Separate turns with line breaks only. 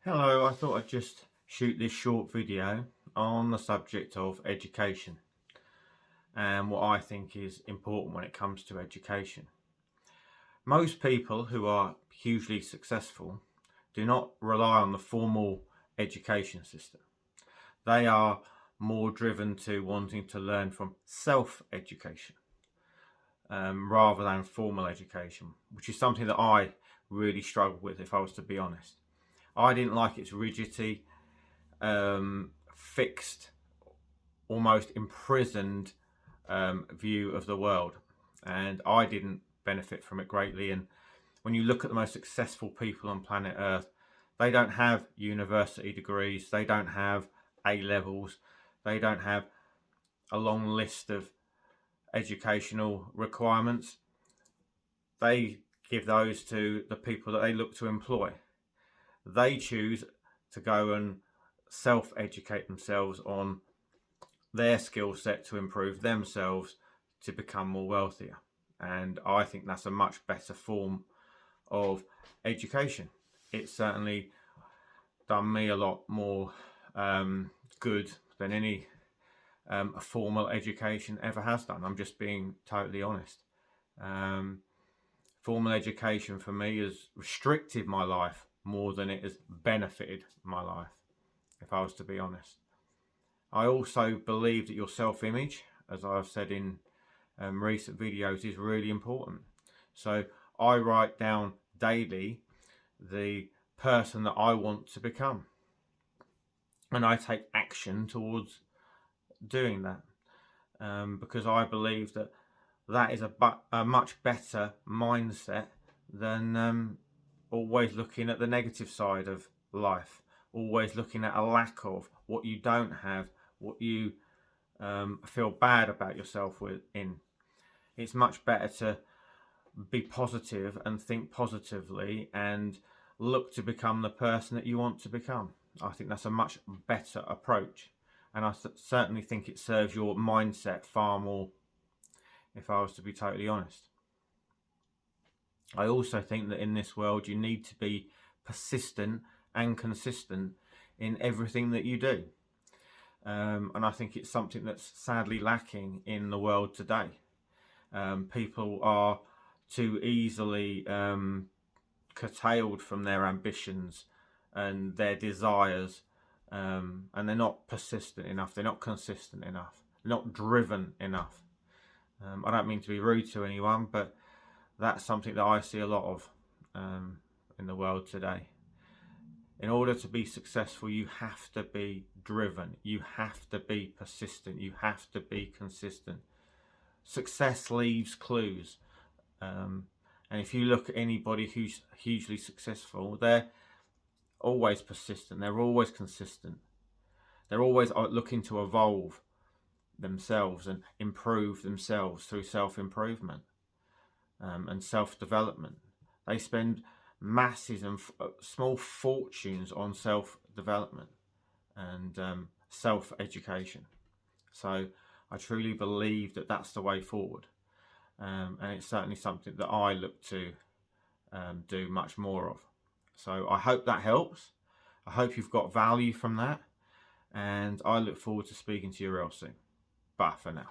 Hello, I thought I'd just shoot this short video on the subject of education and what I think is important when it comes to education. Most people who are hugely successful do not rely on the formal education system. They are more driven to wanting to learn from self-education rather than formal education, which is something that I really struggled with, if I was to be honest. I didn't like its rigidity, fixed, almost imprisoned view of the world, and I didn't benefit from it greatly. And when you look at the most successful people on planet Earth, they don't have university degrees, they don't have A levels, they don't have a long list of educational requirements. They give those to the people that they look to employ. They choose to go and self-educate themselves on their skill set to improve themselves to become more wealthier. And I think that's a much better form of education. It's certainly done me a lot more good than any formal education ever has done. I'm just being totally honest. Formal education for me has restricted my life more than it has benefited my life, if I was to be honest. I also believe that your self-image, as I've said in recent videos, is really important. So I write down daily the person that I want to become, and I take action towards doing that, because I believe that that is a much better mindset than always looking at the negative side of life, always looking at a lack of, what you don't have, what you feel bad about yourself in. It's much better to be positive and think positively and look to become the person that you want to become. I think that's a much better approach, and I certainly think it serves your mindset far more, if I was to be totally honest. I also think that in this world you need to be persistent and consistent in everything that you do. And I think it's something that's sadly lacking in the world today. People are too easily curtailed from their ambitions and their desires, and they're not persistent enough, they're not consistent enough, they're not driven enough. I don't mean to be rude to anyone, but that's something that I see a lot of in the world today. In order to be successful, you have to be driven, you have to be persistent, you have to be consistent. Success leaves clues, and if you look at anybody who's hugely successful, they're always persistent, they're always consistent, they're always looking to evolve themselves and improve themselves through self-improvement and self-development. They spend masses and small fortunes on self-development and self-education. So I truly believe that that's the way forward, and it's certainly something that I look to do much more of. So I hope that helps. I hope you've got value from that, and I look forward to speaking to you real soon. Bye for now.